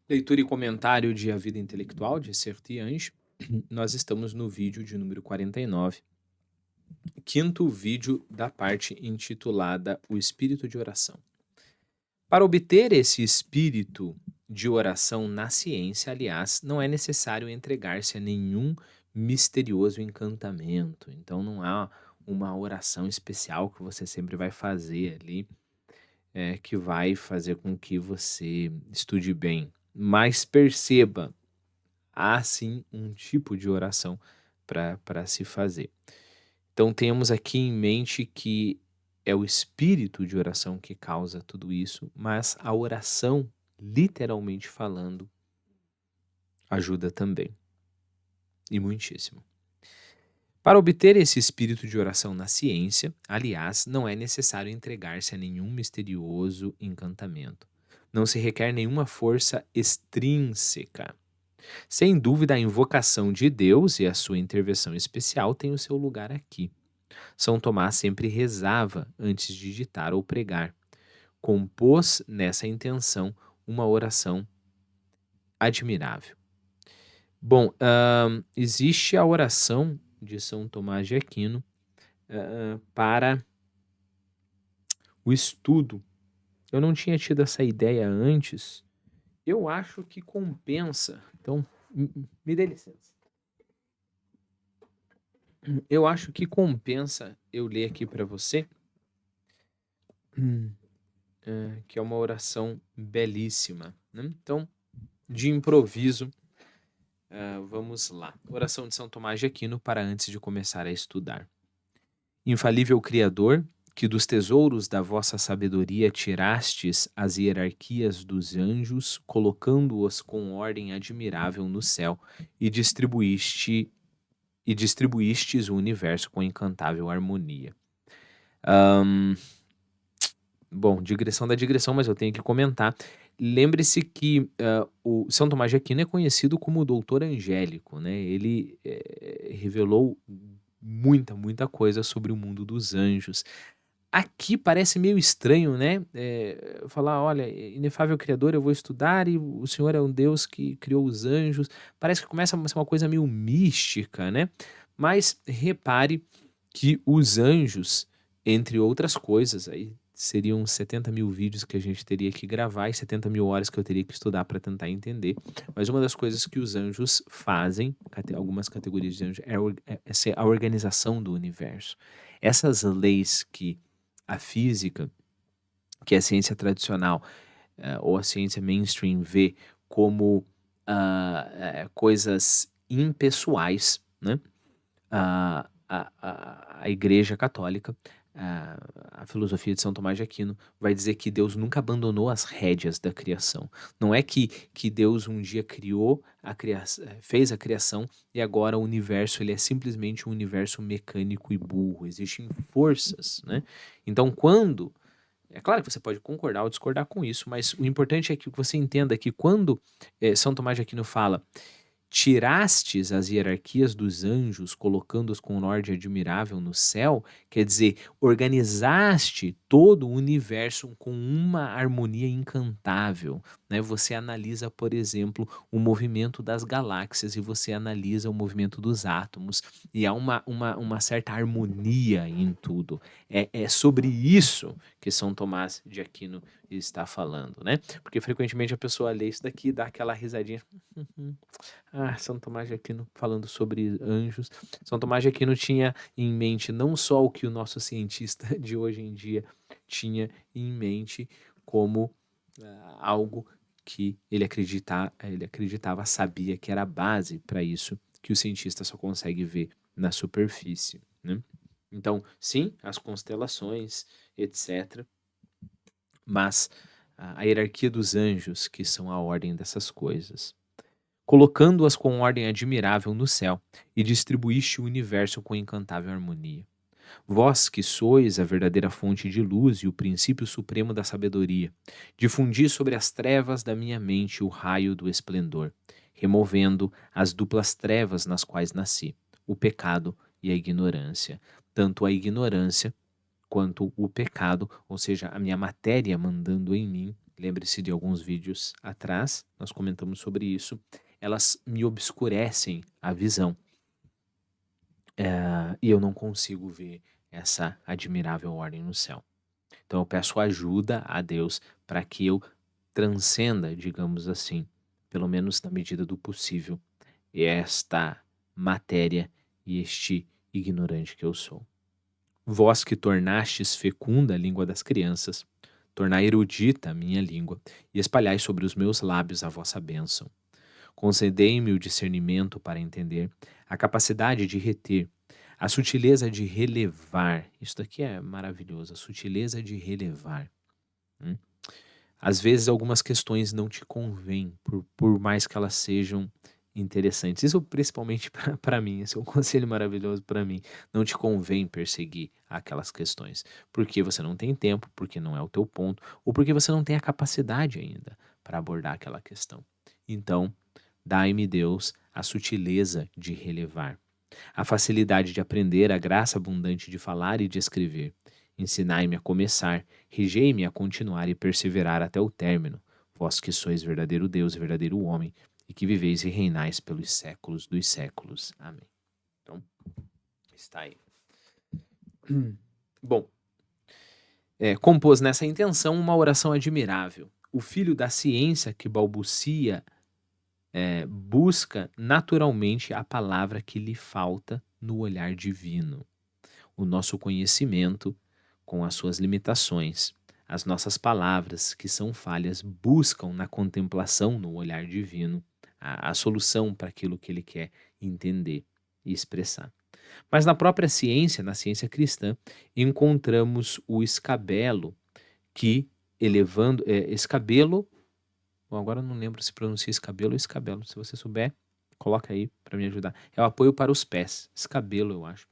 Leitura e comentário de A Vida Intelectual, de Serti Ange. Nós estamos no vídeo de número 49, quinto vídeo da parte intitulada O Espírito de Oração. Para obter esse espírito de oração na ciência, aliás, não é necessário entregar-se a nenhum misterioso encantamento. Então não há uma oração especial que você sempre vai fazer ali, que vai fazer com que você estude bem. Mas perceba, há sim um tipo de oração para se fazer. Então temos aqui em mente que é o espírito de oração que causa tudo isso, mas a oração, literalmente falando, ajuda também, e muitíssimo. Para obter esse espírito de oração na ciência, aliás, não é necessário entregar-se a nenhum misterioso encantamento. Não se requer nenhuma força extrínseca. Sem dúvida, a invocação de Deus e a sua intervenção especial têm o seu lugar aqui. São Tomás sempre rezava antes de ditar ou pregar. Compôs nessa intenção uma oração admirável. Bom, existe a oração de São Tomás de Aquino para o estudo. Eu não tinha tido essa ideia antes. Eu acho que compensa. Então, me dê licença. Eu acho que compensa eu ler aqui para você, que é uma oração belíssima, né? Então, de improviso, vamos lá. Oração de São Tomás de Aquino para antes de começar a estudar. Infalível Criador, que dos tesouros da vossa sabedoria tirastes as hierarquias dos anjos, colocando-os com ordem admirável no céu, e distribuístes o universo com encantável harmonia. Bom, digressão da digressão, mas eu tenho que comentar. Lembre-se que o São Tomás de Aquino é conhecido como o doutor angélico, né? Ele revelou muita coisa sobre o mundo dos anjos. Aqui parece meio estranho, né? Falar, olha, inefável Criador, eu vou estudar e o Senhor é um Deus que criou os anjos. Parece que começa a ser uma coisa meio mística, né? Mas repare que os anjos, entre outras coisas, aí seriam 70 mil vídeos que a gente teria que gravar e 70 mil horas que eu teria que estudar para tentar entender. Mas uma das coisas que os anjos fazem, algumas categorias de anjos, é ser a organização do universo. Essas leis que a física, que é a ciência tradicional, ou a ciência mainstream vê como coisas impessoais, né? A Igreja Católica, a filosofia de São Tomás de Aquino, vai dizer que Deus nunca abandonou as rédeas da criação. Não é que Deus um dia criou a criação, fez a criação e agora o universo ele é simplesmente um universo mecânico e burro. Existem forças, né? Então, é claro que você pode concordar ou discordar com isso, mas o importante é que você entenda que quando São Tomás de Aquino fala tirastes as hierarquias dos anjos, colocando-os com ordem admirável no céu, quer dizer, organizaste todo o universo com uma harmonia encantável, né? Você analisa, por exemplo, o movimento das galáxias e você analisa o movimento dos átomos, e há uma certa harmonia em tudo. É sobre isso que São Tomás de Aquino está falando, né? Porque frequentemente a pessoa lê isso daqui, dá aquela risadinha. São Tomás de Aquino falando sobre anjos. São Tomás de Aquino tinha em mente não só o que o nosso cientista de hoje em dia tinha em mente, como algo que ele acreditava, sabia que era a base para isso, que o cientista só consegue ver na superfície, né? Então, sim, as constelações, etc., mas a hierarquia dos anjos, que são a ordem dessas coisas, colocando-as com ordem admirável no céu, e distribuíste o universo com encantável harmonia. Vós que sois a verdadeira fonte de luz e o princípio supremo da sabedoria, difundi sobre as trevas da minha mente o raio do esplendor, removendo as duplas trevas nas quais nasci, o pecado e a ignorância. Tanto a ignorância quanto o pecado, ou seja, a minha matéria mandando em mim, lembre-se de alguns vídeos atrás, nós comentamos sobre isso, elas me obscurecem a visão. E eu não consigo ver essa admirável ordem no céu. Então eu peço ajuda a Deus para que eu transcenda, digamos assim, pelo menos na medida do possível, esta matéria e este ignorante que eu sou. Vós que tornastes fecunda a língua das crianças, tornai erudita a minha língua, e espalhai sobre os meus lábios a vossa bênção. Concedei-me o discernimento para entender, a capacidade de reter, a sutileza de relevar. Isso daqui é maravilhoso, a sutileza de relevar. Às vezes algumas questões não te convêm, por mais que elas sejam interessantes. Isso principalmente para mim, esse é um conselho maravilhoso para mim. Não te convém perseguir aquelas questões, porque você não tem tempo, porque não é o teu ponto, ou porque você não tem a capacidade ainda para abordar aquela questão. Então, dai-me, Deus, a sutileza de relevar, a facilidade de aprender, a graça abundante de falar e de escrever. Ensinai-me a começar, regei-me a continuar e perseverar até o término, vós que sois verdadeiro Deus e verdadeiro homem, e que viveis e reinais pelos séculos dos séculos. Amém. Então, está aí. Bom, compôs nessa intenção uma oração admirável. O filho da ciência que balbucia busca naturalmente a palavra que lhe falta no olhar divino. O nosso conhecimento, com as suas limitações, as nossas palavras, que são falhas, buscam na contemplação, no olhar divino, a solução para aquilo que ele quer entender e expressar. Mas na própria ciência, na ciência cristã, encontramos o escabelo que, escabelo. Bom, agora eu não lembro se pronuncia escabelo ou escabelo. Se você souber, coloca aí para me ajudar. É o apoio para os pés. Escabelo, eu acho.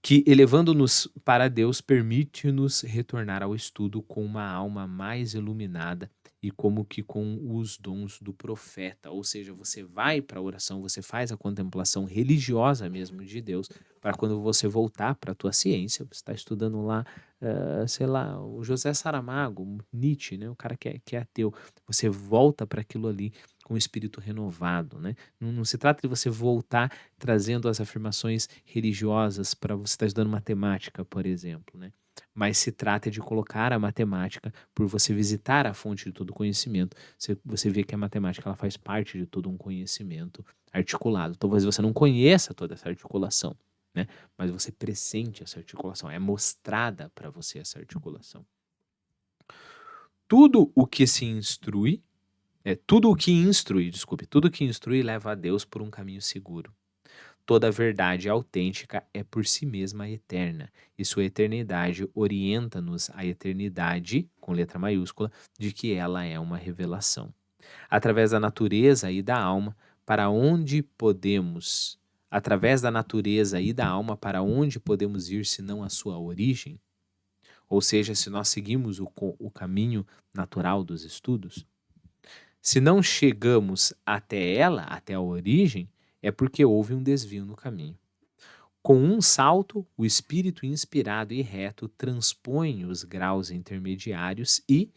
Que, elevando-nos para Deus, permite-nos retornar ao estudo com uma alma mais iluminada e como que com os dons do profeta. Ou seja, você vai para a oração, você faz a contemplação religiosa mesmo de Deus, para quando você voltar para a tua ciência, você está estudando lá, sei lá, o José Saramago, Nietzsche, né, o cara que é ateu, você volta para aquilo ali com o espírito renovado, né? Não se trata de você voltar trazendo as afirmações religiosas para você estar estudando matemática, por exemplo, né? Mas se trata de colocar a matemática, por você visitar a fonte de todo conhecimento, você vê que a matemática ela faz parte de todo um conhecimento articulado. Talvez você não conheça toda essa articulação, né? Mas você pressente essa articulação, é mostrada para você essa articulação. Tudo o que instrui leva a Deus por um caminho seguro. Toda verdade autêntica é por si mesma eterna, e sua eternidade orienta-nos à eternidade, com letra maiúscula, de que ela é uma revelação. Através da natureza e da alma, para onde podemos ir senão a sua origem? Ou seja, se nós seguimos o caminho natural dos estudos, se não chegamos até ela, até a origem, é porque houve um desvio no caminho. Com um salto, o espírito inspirado e reto transpõe os graus intermediários e,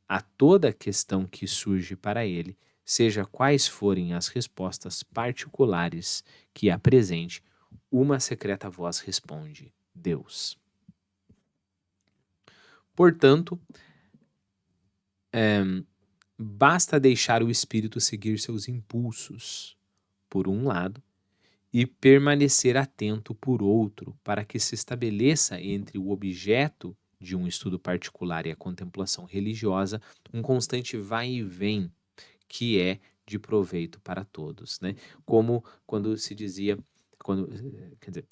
a toda questão que surge para ele, seja quais forem as respostas particulares que apresente, uma secreta voz responde: Deus. Portanto, basta deixar o espírito seguir seus impulsos, por um lado, e permanecer atento por outro, para que se estabeleça entre o objeto de um estudo particular e a contemplação religiosa um constante vai e vem que é de proveito para todos, né? Como quando se dizia,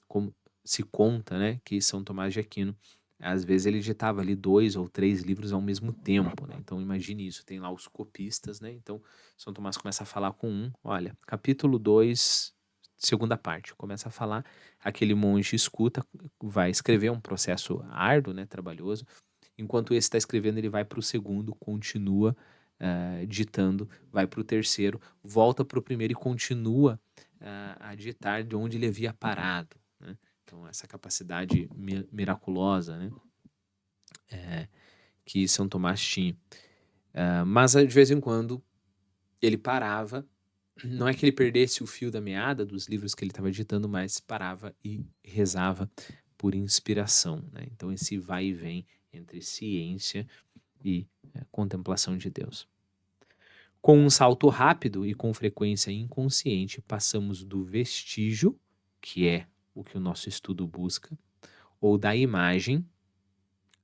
como se conta, né, que São Tomás de Aquino, às vezes ele editava ali 2 ou 3 livros ao mesmo tempo, né? Então imagine isso, tem lá os copistas, né? Então São Tomás começa a falar com olha, capítulo 2, segunda parte, começa a falar, aquele monge escuta, vai escrever um processo árduo, né, trabalhoso, enquanto esse está escrevendo, ele vai para o segundo, continua ditando, vai para o terceiro, volta para o primeiro e continua a ditar de onde ele havia parado, né? Então, essa capacidade miraculosa, né, que São Tomás tinha. Mas de vez em quando ele parava, não é que ele perdesse o fio da meada dos livros que ele estava editando, mas parava e rezava por inspiração, né? Então esse vai e vem entre ciência e contemplação de Deus. Com um salto rápido e com frequência inconsciente, passamos do vestígio, que é o que o nosso estudo busca, ou da imagem,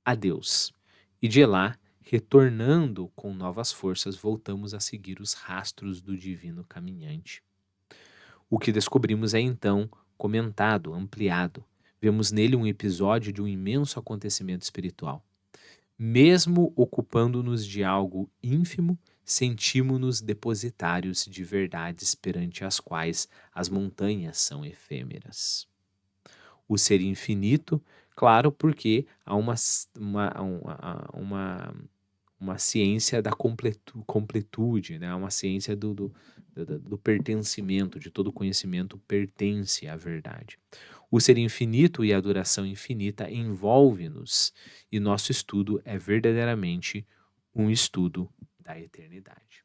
a Deus. E de lá, retornando com novas forças, voltamos a seguir os rastros do divino caminhante. O que descobrimos é então comentado, ampliado. Vemos nele um episódio de um imenso acontecimento espiritual. Mesmo ocupando-nos de algo ínfimo, sentimos-nos depositários de verdades perante as quais as montanhas são efêmeras. O ser infinito, claro, porque há uma ciência da completude, né? Uma ciência do pertencimento, de todo conhecimento pertence à verdade. O ser infinito e a duração infinita envolve-nos, e nosso estudo é verdadeiramente um estudo da eternidade.